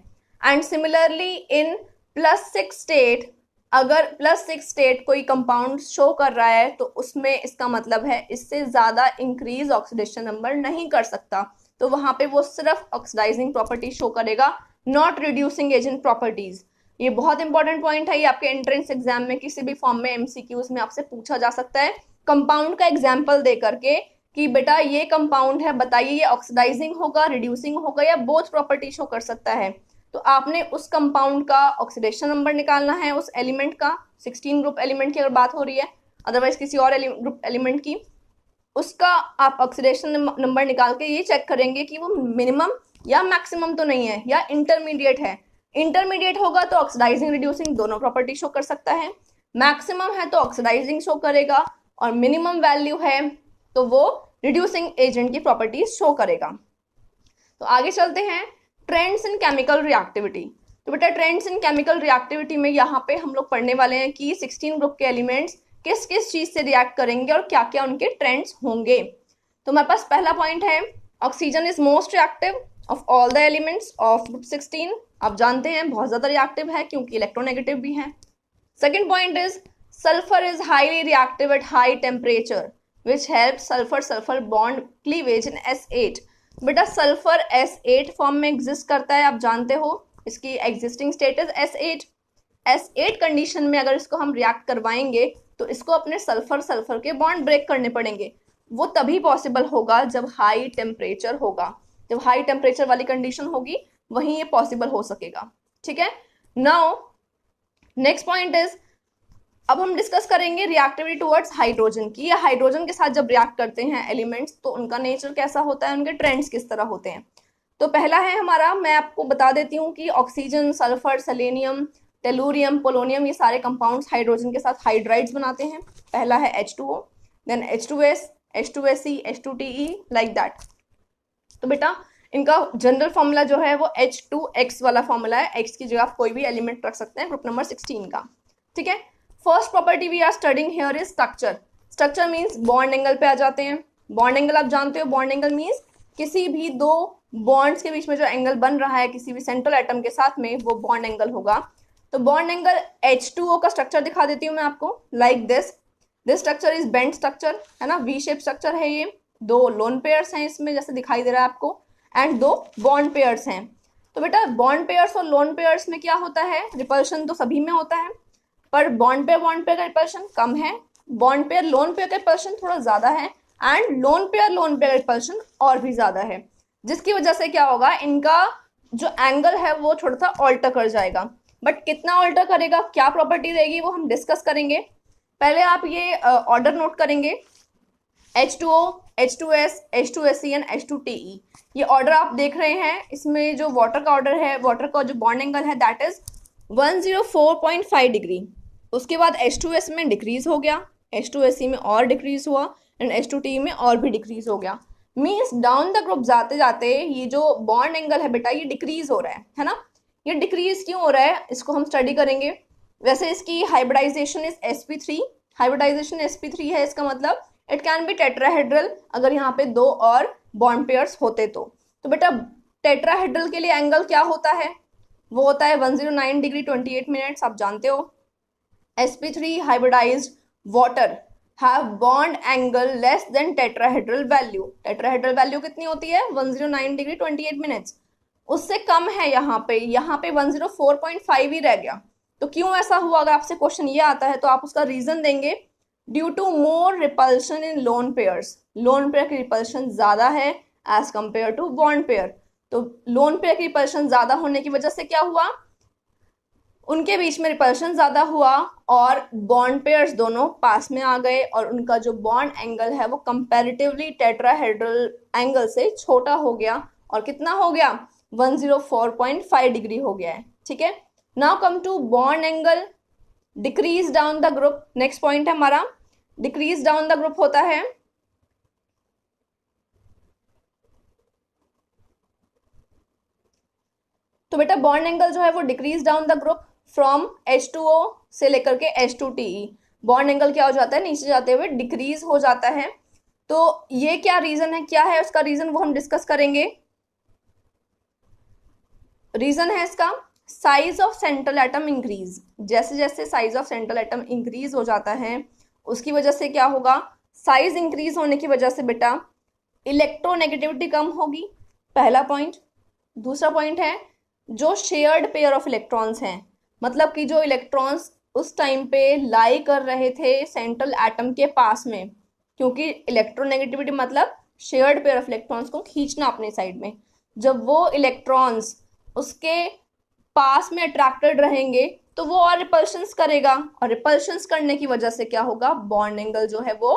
एंड सिमिलरली इन +6 स्टेट, अगर +6 स्टेट कोई कंपाउंड शो कर रहा है तो उसमें इसका मतलब है इससे ज्यादा इंक्रीज ऑक्सीडेशन नंबर नहीं कर सकता, तो वहां पे वो सिर्फ ऑक्सीडाइजिंग प्रॉपर्टी शो करेगा, नॉट रिड्यूसिंग एजेंट प्रॉपर्टीज। ये बहुत इंपॉर्टेंट पॉइंट है, ये आपके एंट्रेंस एग्जाम में किसी भी फॉर्म में एमसीक्यूज में आपसे पूछा जा सकता है, कंपाउंड का एग्जाम्पल दे करके कि बेटा ये कंपाउंड है, बताइए ये ऑक्सीडाइजिंग होगा, रिड्यूसिंग होगा या बोथ प्रॉपर्टी शो कर सकता है। तो आपने उस कंपाउंड का ऑक्सीडेशन नंबर निकालना है, उस एलिमेंट का, 16 ग्रुप एलिमेंट की अगर बात हो रही है, अदरवाइज किसी और ग्रुप एलिमेंट की, उसका आप ऑक्सीडेशन नंबर निकाल के ये चेक करेंगे कि वो मिनिमम या मैक्सिमम तो नहीं है या इंटरमीडिएट है। इंटरमीडिएट होगा तो ऑक्सीडाइजिंग रिड्यूसिंग दोनों प्रॉपर्टी शो कर सकता है, मैक्सिमम है तो ऑक्सीडाइजिंग शो करेगा, और मिनिमम वैल्यू है तो वो रिड्यूसिंग एजेंट की प्रॉपर्टी शो करेगा। तो आगे चलते हैं, ट्रेंड्स इन केमिकल रिएक्टिविटी। तो बेटा ट्रेंड्स इन केमिकल रिएक्टिविटी में यहाँ पे हम लोग पढ़ने वाले हैं कि 16 ग्रुप के एलिमेंट्स किस किस चीज से रिएक्ट करेंगे और क्या क्या उनके ट्रेंड्स होंगे। तो हमारे पास पहला पॉइंट है, oxygen is most reactive of all the elements of group 16। आप जानते हैं बहुत ज्यादा रिएक्टिव है क्योंकि इलेक्ट्रोनेगेटिव भी है। Second point is sulphur is highly reactive at high temperature which help sulphur sulphur bond cleavage in S8। बेटा सल्फर S8 फॉर्म में एग्जिस्ट करता है, आप जानते हो इसकी existing status S8। S8 condition में अगर इसको हम रिएक्ट करवाएंगे तो इसको अपने सल्फर सल्फर के बॉन्ड ब्रेक करने पड़ेंगे। वो तभी पॉसिबल होगा जब हाई टेम्परेचर होगा, जब हाई टेम्परेचर वाली कंडीशन होगी वहीं ये पॉसिबल हो सकेगा। ठीक है, नाउ नेक्स्ट पॉइंट इज, अब हम डिस्कस करेंगे रिएक्टिविटी टुवर्ड्स हाइड्रोजन की, या हाइड्रोजन के साथ जब रिएक्ट करते हैं एलिमेंट्स तो उनका नेचर कैसा होता है, उनके ट्रेंड्स किस तरह होते हैं। तो पहला है हमारा, मैं आपको बता देती हूँ कि oxygen, sulphur, selenium, tellurium, polonium, ये सारे कंपाउंड्स हाइड्रोजन के साथ हाइड्राइड्स बनाते हैं। पहला है H2O, then H2S, H2SE, H2TE, like that. तो बेटा इनका जनरल फॉर्मूला जो है वो H2X वाला फॉर्मूला है, X की जगह आप कोई भी एलिमेंट रख सकते हैं ग्रुप नंबर 16 का। ठीक है, first property we are studying here is structure. Structure means bond angle पे आ जाते हैं। बॉन्ड एंगल आप जानते हो, बॉन्ड एंगल मींस किसी भी दो बॉन्ड्स के बीच में जो एंगल बन रहा है किसी भी सेंट्रल एटम के साथ में, वो बॉन्ड एंगल होगा। तो बॉन्ड एंगल H2O का स्ट्रक्चर दिखा देती हूँ मैं आपको, like this. This structure is bent structure, है ना, वी शेप स्ट्रक्चर है ये। दो लोन पेयर्स हैं इसमें जैसे दिखाई दे रहा है आपको, एंड दो बॉन्ड पेयर्स हैं। तो बेटा बॉन्ड पेयर्स और लोन पेयर्स में क्या होता है, रिपल्शन तो सभी में होता है, पर बॉन्ड पेयर का रिपल्शन कम है, बॉन्ड पेयर लोन पेयर का रिपल्शन थोड़ा ज्यादा है, एंड लोन पेयर रिपल्शन और भी ज्यादा है, जिसकी वजह से क्या होगा, इनका जो एंगल है वो थोड़ा सा ऑल्टर कर जाएगा। बट कितना ऑल्टर करेगा, क्या प्रॉपर्टी रहेगी, वो हम डिस्कस करेंगे। पहले आप ये ऑर्डर नोट करेंगे, H2O H2S, H2SE and H2TE। ये ऑर्डर आप देख रहे हैं, इसमें जो वाटर का ऑर्डर है, वाटर का जो बॉन्ड एंगल है दैट इज 104.5 डिग्री। उसके बाद H2S में डिक्रीज हो गया, H2SE में और डिक्रीज हुआ एंड H2TE में और भी डिक्रीज हो गया। मीन्स डाउन द ग्रुप जाते जाते ये जो बॉन्ड एंगल है बेटा ये डिक्रीज हो रहा है ना। ये डिक्रीज क्यों हो रहा है इसको हम स्टडी करेंगे। वैसे इसकी hybridisation is sp3, hybridisation sp3 है, इसका मतलब इट कैन बी टेट्राहेड्रल अगर यहाँ पे दो और बॉन्ड पेयर्स होते तो बेटा टेट्राहेड्रल के लिए एंगल क्या होता है, वो होता है 109 डिग्री 28 मिनट्स, आप जानते हो। sp3 hybridized water have bond angle less than tetrahedral value. Tetrahedral value कितनी होती है 109 डिग्री 28 मिनट्स, उससे कम है यहाँ पे 104.5 ही रह गया। तो क्यों ऐसा हुआ, अगर आपसे क्वेश्चन ये आता है तो आप उसका रीजन देंगे due to more repulsion in lone pairs. Lone pair की रिपल्शन ज्यादा है as compare to bond pair. तो लोन पेयर की रिपल्शन ज्यादा होने की वजह से क्या हुआ, उनके बीच में रिपल्शन ज्यादा हुआ और बॉन्ड पेयर्स दोनों पास में आ गए और उनका जो बॉन्ड एंगल है वो कंपैरेटिवली टेट्राहेड्रल एंगल से छोटा हो गया और कितना हो गया 104.5 डिग्री हो गया है। ठीक है, now come to bond angle decrease down the group. Next point है हमारा डिक्रीज डाउन द ग्रुप होता है तो बेटा बॉन्ड एंगल जो है वो decrease down the group from H2O से लेकर के H2TE। बॉन्ड एंगल क्या हो जाता है, नीचे जाते हुए डिक्रीज हो जाता है। तो ये क्या रीजन है, क्या है उसका रीजन, वो हम डिस्कस करेंगे। रीजन है इसका size of central atom increase. जैसे जैसे size of central atom increase हो जाता है उसकी वजह से क्या होगा, साइज इंक्रीज होने की वजह से बेटा इलेक्ट्रोनेगेटिविटी कम होगी, पहला पॉइंट। दूसरा पॉइंट है जो शेयर्ड पेयर ऑफ इलेक्ट्रॉन्स हैं, मतलब कि जो इलेक्ट्रॉन्स उस टाइम पे लाई कर रहे थे सेंट्रल एटम के पास में, क्योंकि इलेक्ट्रोनेगेटिविटी मतलब शेयर्ड पेयर ऑफ इलेक्ट्रॉन्स को खींचना अपने साइड में, जब वो इलेक्ट्रॉन्स उसके पास में अट्रैक्टेड रहेंगे तो वो और रिपल्शंस करेगा और रिपल्शंस करने की वजह से क्या होगा, बॉन्ड एंगल जो है वो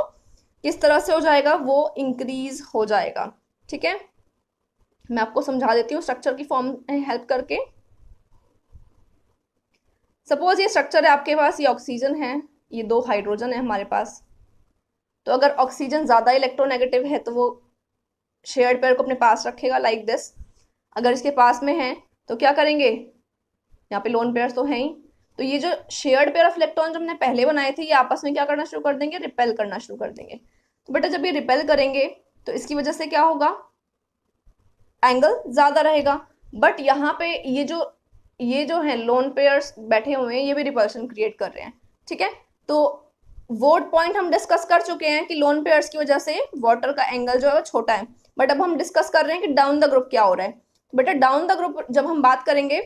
किस तरह से हो जाएगा, वो इंक्रीज हो जाएगा। ठीक है, मैं आपको समझा देती हूँ स्ट्रक्चर की फॉर्म हेल्प करके। सपोज ये स्ट्रक्चर है आपके पास, ये ऑक्सीजन है, ये दो हाइड्रोजन है हमारे पास। तो अगर ऑक्सीजन ज्यादा इलेक्ट्रोनेगेटिव है तो वो शेयर्ड पेयर को अपने पास रखेगा लाइक दिस। अगर इसके पास में है तो क्या करेंगे, यहाँ पे लोन पेयर्स तो हैं ही, तो ये जो शेयर्ड पेयर ऑफ इलेक्ट्रॉन जो हमने पहले बनाए थे ये आपस में क्या करना शुरू कर देंगे, रिपेल करना शुरू कर देंगे। तो बेटा जब ये रिपेल करेंगे तो इसकी वजह से क्या होगा, एंगल ज्यादा रहेगा। बट यहाँ पे ये जो है लोन पेयर्स बैठे हुए हैं ये भी रिपल्शन क्रिएट कर रहे हैं। ठीक है, तो वो पॉइंट हम डिस्कस कर चुके हैं कि लोन पेयर्स की वजह से वाटर का एंगल जो है वो छोटा है। बट अब हम डिस्कस कर रहे हैं कि डाउन द ग्रुप क्या हो रहा है। बेटा डाउन द ग्रुप जब हम बात करेंगे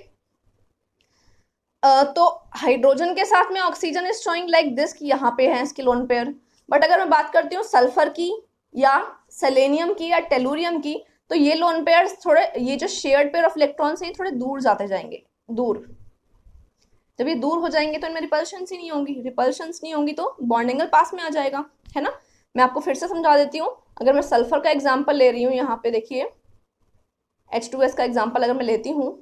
तो हाइड्रोजन के साथ में oxygen is showing like this कि यहाँ पे है इसके लोन पेयर। बट अगर मैं बात करती हूँ सल्फर की या सेलेनियम की या टेलुरियम की तो ये लोन पेयर्स थोड़े, ये जो शेयर्ड पेयर ऑफ इलेक्ट्रॉन्स हैं थोड़े दूर जाते जाएंगे, दूर। जब ये दूर हो जाएंगे तो इनमें रिपल्शंस ही नहीं होंगी, रिपल्शंस नहीं होंगी तो बॉन्ड एंगल पास में आ जाएगा, है ना। मैं आपको फिर से समझा देती हूँ। अगर मैं सल्फर का एग्जाम्पल ले रही हूँ, यहाँ पे देखिए H2S का एग्जाम्पल अगर मैं लेती हूँ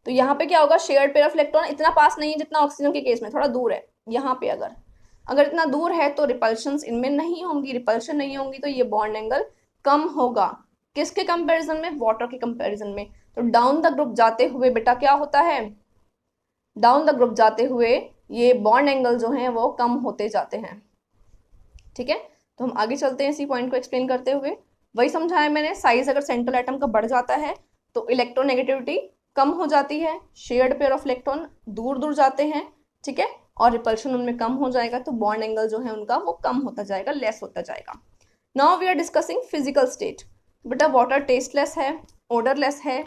तो यहाँ पे क्या होगा, शेयर्ड पेयर ऑफ इलेक्ट्रॉन इतना पास नहीं है जितना ऑक्सीजन के केस में, थोड़ा दूर है। यहाँ पे अगर इतना दूर है तो रिपल्शंस इनमें नहीं होंगी, रिपल्शन नहीं होंगी तो ये बॉन्ड एंगल कम होगा। किसके कंपैरिजन में, वाटर के कंपैरिजन में। तो डाउन द ग्रुप जाते हुए बेटा क्या होता है, डाउन द ग्रुप जाते हुए ये बॉन्ड एंगल जो है वो कम होते जाते हैं। ठीक है, तो हम आगे चलते हैं इसी पॉइंट को एक्सप्लेन करते हुए। वही समझाया मैंने, साइज अगर सेंट्रल एटम का बढ़ जाता है तो इलेक्ट्रोनेगेटिविटी कम हो जाती है, शेयर्ड पेयर ऑफ इलेक्ट्रॉन दूर दूर जाते हैं। ठीक है, और रिपल्शन उनमें कम हो जाएगा तो बॉन्ड एंगल जो है उनका वो कम होता जाएगा, लेस होता जाएगा। Now we are discussing physical state. बेटा वाटर टेस्टलेस है, ओडरलेस है,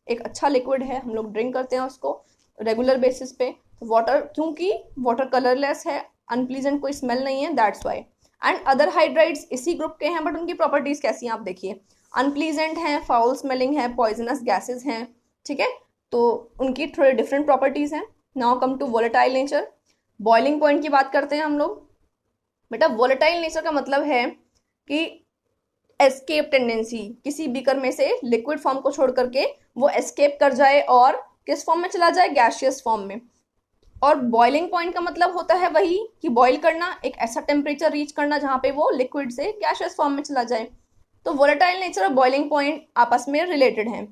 एक अच्छा लिक्विड है, हम लोग ड्रिंक करते हैं उसको रेगुलर बेसिस पे। वाटर, क्योंकि वाटर कलरलेस है, अनप्लीजेंट कोई स्मेल नहीं है, that's why. And other hydrides इसी ग्रुप के हैं बट उनकी प्रॉपर्टीज कैसी हैं आप देखिए, अनप्लीजेंट है, फाउल स्मेलिंग है, पॉइजनस गैसेज हैं। ठीक है, तो उनकी थोड़ी डिफरेंट प्रॉपर्टीज हैं। Now come to volatile nature. Boiling point की बात करते हैं हम लोग। बेटा वोलेटाइल नेचर का मतलब है कि एस्केप टेंडेंसी, किसी बीकर में से लिक्विड फॉर्म को छोड़ करके वो एस्केप कर जाए और किस फॉर्म में चला जाए, गैसियस फॉर्म में। और बॉइलिंग पॉइंट का मतलब होता है वही कि बॉइल करना, एक ऐसा टेम्परेचर रीच करना जहां पे वो लिक्विड से गैसियस फॉर्म में चला जाए। तो वोलेटाइल नेचर और बॉइलिंग पॉइंट आपस में रिलेटेड हैं।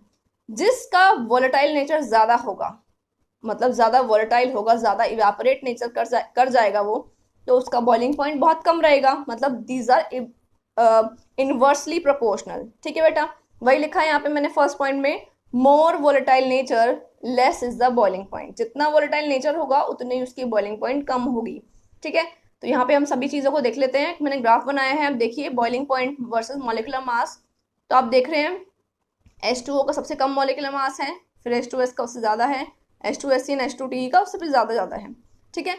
जिसका वोलेटाइल नेचर ज्यादा होगा, मतलब ज्यादा वोलेटाइल होगा, ज्यादा इवेपोरेट नेचर कर जाएगा वो, तो उसका बॉइलिंग पॉइंट बहुत कम रहेगा। मतलब दीज आर इनवर्सली प्रोपोर्शनल। ठीक है बेटा, वही लिखा है यहाँ पे मैंने फर्स्ट पॉइंट में, more volatile nature less is the boiling point. जितना वोलेटाइल नेचर होगा उतनी ही उसकी बॉइलिंग पॉइंट कम होगी। ठीक है, तो यहाँ पे हम सभी चीजों को देख लेते हैं। मैंने ग्राफ बनाया है, अब देखिए boiling point versus molecular mass. तो आप देख रहे हैं H2O का सबसे कम मॉलिक्यूलर मास है, फिर H2S का उससे ज्यादा है, H2SC और H2TE का उससे भी ज्यादा है। ठीक है,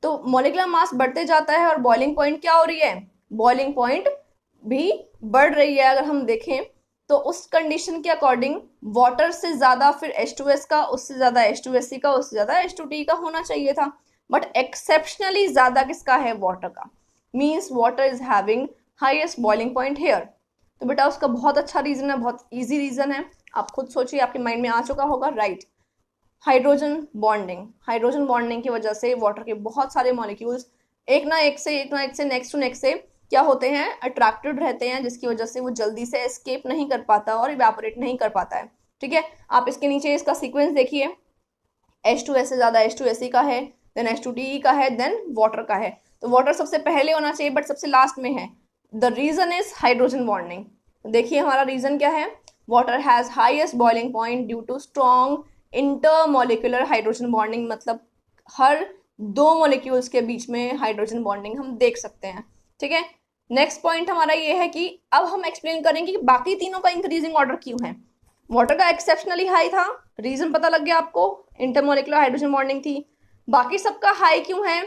तो मॉलिक्यूलर मास बढ़ते जाता है और बॉइलिंग पॉइंट क्या हो रही है, बॉइलिंग पॉइंट भी बढ़ रही है। अगर हम देखें तो उस कंडीशन के अकॉर्डिंग वाटर से ज्यादा फिर H2S का, उससे ज्यादा H2SC का, उससे ज्यादा H2TE का होना चाहिए था। बट एक्सेप्शनली ज्यादा किसका है, वाटर का। Means water is having highest boiling point here. तो बेटा उसका बहुत अच्छा रीजन है, बहुत इजी रीजन है। आप खुद सोचिए, आपके माइंड में आ चुका होगा, right. Hydrogen bonding, hydrogen bonding की वजह से वाटर के बहुत सारे मॉलिक्यूल्स एक ना एक से नेक्स्ट टू नेक्स्ट से क्या होते हैं, अट्रैक्टेड रहते हैं, जिसकी वजह से वो जल्दी से एस्केप नहीं कर पाता और इवेपोरेट नहीं कर पाता है। ठीक है, आप इसके नीचे इसका सीक्वेंस देखिए, H2S से ज्यादा H2SE का है, देन H2TE का है, देन वाटर का है। तो वाटर सबसे पहले होना चाहिए बट सबसे लास्ट में है। The reason is hydrogen bonding. देखिए हमारा रीजन क्या है, water has highest boiling point due to strong intermolecular hydrogen bonding. मतलब हर दो मॉलिक्यूल्स के बीच में हाइड्रोजन बॉन्डिंग हम देख सकते हैं। ठीक है, नेक्स्ट पॉइंट हमारा ये है कि अब हम एक्सप्लेन करेंगे कि बाकी तीनों का इंक्रीजिंग ऑर्डर क्यों है। वाटर का एक्सेप्शनली हाई था, रीजन पता लग गया आपको, इंटरमोलिकुलर हाइड्रोजन बॉन्डिंग थी। बाकी सबका हाई क्यों है,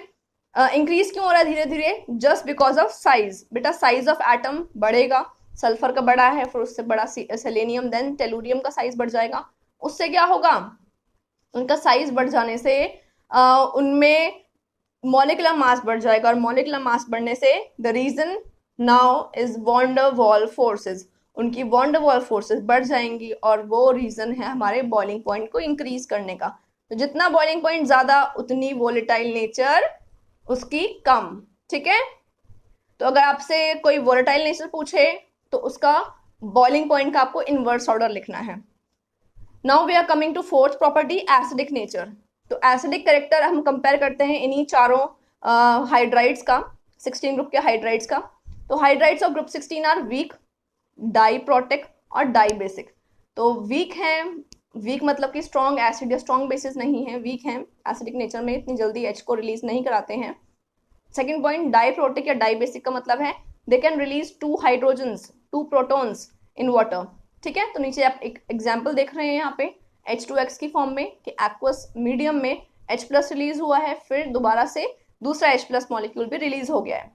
इंक्रीज क्यों हो रहा है धीरे धीरे, जस्ट बिकॉज ऑफ साइज। बेटा साइज ऑफ एटम बढ़ेगा, सल्फर का बड़ा है, फिर उससे बड़ा सेलेनियम, देन टेलुरियम का साइज बढ़ जाएगा। उससे क्या होगा, उनका साइज बढ़ जाने से उनमें मॉलिक्यूलर मास बढ़ जाएगा, और मॉलिक्यूलर मास बढ़ने से the reason now is van der Waals forces, उनकी वॉन डर वॉल फोर्सेज बढ़ जाएंगी, और वो रीजन है हमारे बॉइलिंग पॉइंट को इंक्रीज करने का। तो जितना बॉइलिंग पॉइंट ज्यादा उतनी वोलेटाइल नेचर उसकी कम। ठीक है, तो अगर आपसे कोई वोलेटाइल नेचर पूछे तो उसका बॉइलिंग पॉइंट का आपको इनवर्स ऑर्डर लिखना है। Now we are coming to fourth property, acidic nature. तो एसिडिक कैरेक्टर हम कंपेयर करते हैं इन्हीं चारों हाइड्राइड्स का, 16 ग्रुप के हाइड्राइड्स का। तो hydrides of group 16 are weak, diprotic और डाइबेसिक। तो वीक है, वीक मतलब कि स्ट्रॉन्ग एसिड या स्ट्रॉन्ग बेसिस नहीं है, वीक है, एसिडिक नेचर में इतनी जल्दी H को रिलीज नहीं कराते हैं। सेकेंड पॉइंट, डाइप्रोटिक या डाइबेसिक का मतलब है they can release 2 hydrogens 2 protons in water. ठीक है, तो नीचे आप एक एग्जाम्पल देख रहे हैं यहाँ पे H2X की फॉर्म में कि एक्वस मीडियम में H प्लस रिलीज हुआ है, फिर दोबारा से दूसरा H प्लस मॉलिक्यूल भी रिलीज हो गया है।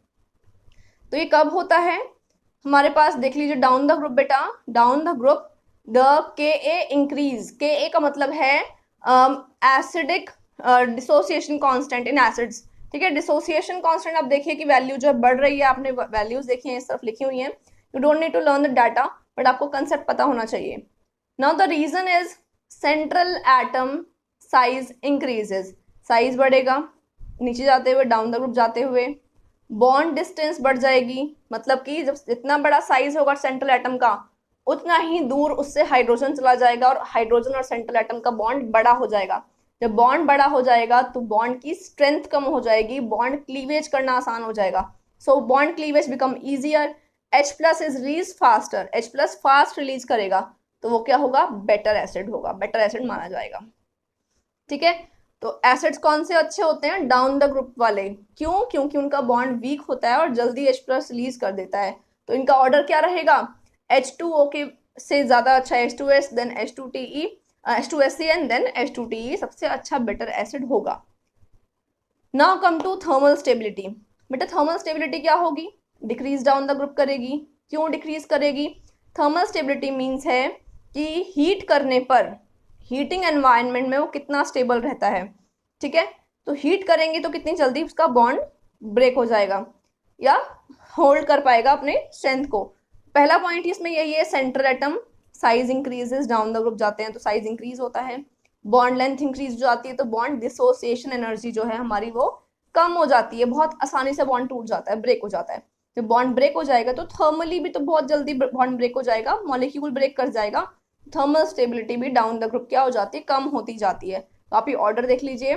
तो ये कब होता है, हमारे पास देख लीजिए डाउन द ग्रुप बेटा, down the group the Ka increase. Ka का मतलब है acidic dissociation constant in acids. ठीक है, डिसोसिएशन कांस्टेंट आप देखिए कि वैल्यू जो बढ़ रही है, आपने वैल्यूज देखी हैं, इस तरफ लिखी हुई हैं। You don't need to learn the data, but आपको कंसेप्ट पता होना चाहिए। Now the reason is central atom size increases, size बढ़ेगा नीचे जाते हुए, डाउन द ग्रुप जाते हुए। बॉन्ड डिस्टेंस बढ़ जाएगी, मतलब कि जब जितना बड़ा साइज होगा सेंट्रल एटम का, उतना ही दूर उससे हाइड्रोजन चला जाएगा, और हाइड्रोजन और सेंट्रल एटम का बॉन्ड बड़ा हो जाएगा। जब बॉन्ड बड़ा हो जाएगा तो बॉन्ड की स्ट्रेंथ कम हो जाएगी, बॉन्ड क्लीवेज करना आसान हो जाएगा। So bond cleavage become easier, H plus is release faster, H plus fast release करेगा, तो वो क्या होगा, बेटर एसिड होगा, बेटर एसिड माना जाएगा। ठीक है, तो एसिड्स कौन से अच्छे होते हैं, डाउन द ग्रुप वाले। क्यों, क्योंकि उनका बॉन्ड वीक होता है और जल्दी H प्लस रिलीज कर देता है। तो इनका ऑर्डर क्या रहेगा, H2O के से ज्यादा अच्छा H2S, then H2TE, H2SC and then H2TE सबसे अच्छा बेटर एसिड होगा। Now come to thermal stability. बेटा थर्मल स्टेबिलिटी क्या होगी, डिक्रीज डाउन द ग्रुप करेगी। क्यों डिक्रीज करेगी, थर्मल स्टेबिलिटी मीन्स है कि हीट करने पर, हीटिंग एनवायरनमेंट में वो कितना स्टेबल रहता है। ठीक है, तो हीट करेंगे तो कितनी जल्दी उसका बॉन्ड ब्रेक हो जाएगा। या होल्ड कर पाएगा अपने स्ट्रेंथ को। पहला पॉइंट इसमें यही है, central atom size increases, down the group जाते हैं तो साइज इंक्रीज होता है। बॉन्ड लेंथ इंक्रीज हो जाती है तो बॉन्ड डिसोसिएशन एनर्जी जो है हमारी वो कम हो जाती है, बहुत आसानी से बॉन्ड टूट जाता है, ब्रेक हो जाता है। जब बॉन्ड ब्रेक हो जाएगा तो थर्मली भी तो बहुत जल्दी बॉन्ड ब्रेक हो जाएगा, मॉलिक्यूल ब्रेक कर जाएगा, थर्मल स्टेबिलिटी भी डाउन द ग्रुप क्या हो जाती है, कम होती जाती है। तो आप ये ऑर्डर देख लीजिए,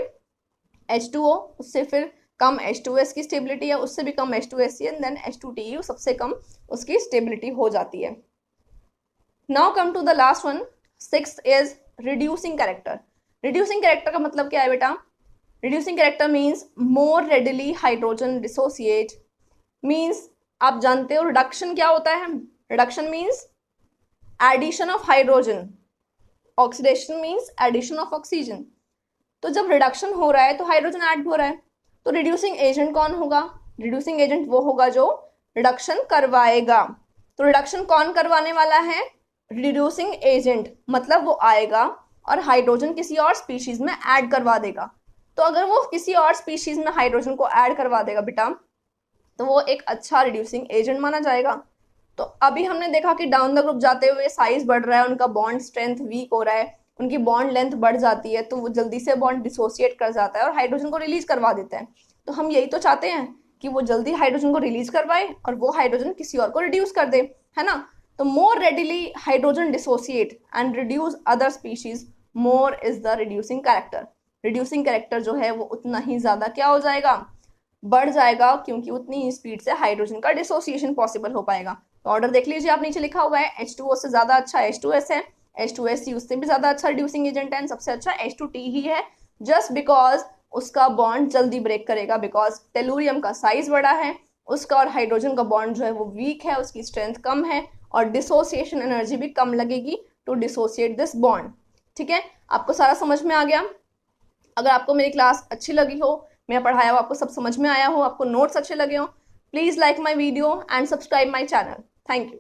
H2O, उससे फिर कम H2S की स्टेबिलिटी है, उससे भी कम H2S है, देन H2TU सबसे कम उसकी स्टेबिलिटी हो जाती है। Now come to the last one, sixth is reducing character. Reducing character का मतलब क्या है बेटा? Reducing character means more readily hydrogen dissociate, means आप जानते हो रिडक्शन क्या होता है? Reduction means addition of hydrogen, oxidation means addition of oxygen. तो जब रिडक्शन हो रहा है तो हाइड्रोजन ऐड हो रहा है, तो रिड्यूसिंग एजेंट कौन होगा? रिड्यूसिंग एजेंट वो होगा जो रिडक्शन करवाएगा। तो रिडक्शन कौन करवाने वाला है? रिड्यूसिंग एजेंट, मतलब वो आएगा और हाइड्रोजन किसी और स्पीशीज में ऐड करवा देगा। तो अगर वो किसी और स्पीशीज में हाइड्रोजन को ऐड करवा देगा बेटा, तो वो एक अच्छा रिड्यूसिंग एजेंट माना जाएगा। तो अभी हमने देखा कि डाउन द ग्रुप जाते हुए साइज बढ़ रहा है, उनका बॉन्ड स्ट्रेंथ वीक हो रहा है, उनकी बॉन्ड लेंथ बढ़ जाती है, तो वो जल्दी से बॉन्ड डिसोसिएट कर जाता है और हाइड्रोजन को रिलीज करवा देता है। तो हम यही तो चाहते हैं कि वो जल्दी हाइड्रोजन को रिलीज करवाए और वो हाइड्रोजन किसी और को रिड्यूस कर दे, है ना? तो more readily hydrogen dissociate and reduce other species, more is the reducing character. Reducing character जो है वो उतना ही ज्यादा क्या हो जाएगा, बढ़ जाएगा, क्योंकि उतनी ही स्पीड से हाइड्रोजन का डिसोसिएशन पॉसिबल हो पाएगा। तो ऑर्डर देख लीजिए, आप नीचे लिखा हुआ है H2O से ज्यादा अच्छा H2S है, H2S उससे भी ज्यादा अच्छा रिड्यूसिंग एजेंट है, सबसे अच्छा H2T ही है, जस्ट बिकॉज उसका बॉन्ड जल्दी ब्रेक करेगा, बिकॉज टेलुरियम का साइज बड़ा है, उसका और हाइड्रोजन का बॉन्ड जो है वो वीक है, उसकी स्ट्रेंथ कम है और डिसोसिएशन एनर्जी भी कम लगेगी टू डिसोसिएट दिस बॉन्ड। ठीक है, आपको सारा समझ में आ गया? अगर आपको मेरी क्लास अच्छी लगी हो, मैं पढ़ाया हो आपको सब समझ में आया हो, आपको नोट्स अच्छे लगे हो, please like my video and subscribe my channel. Thank you.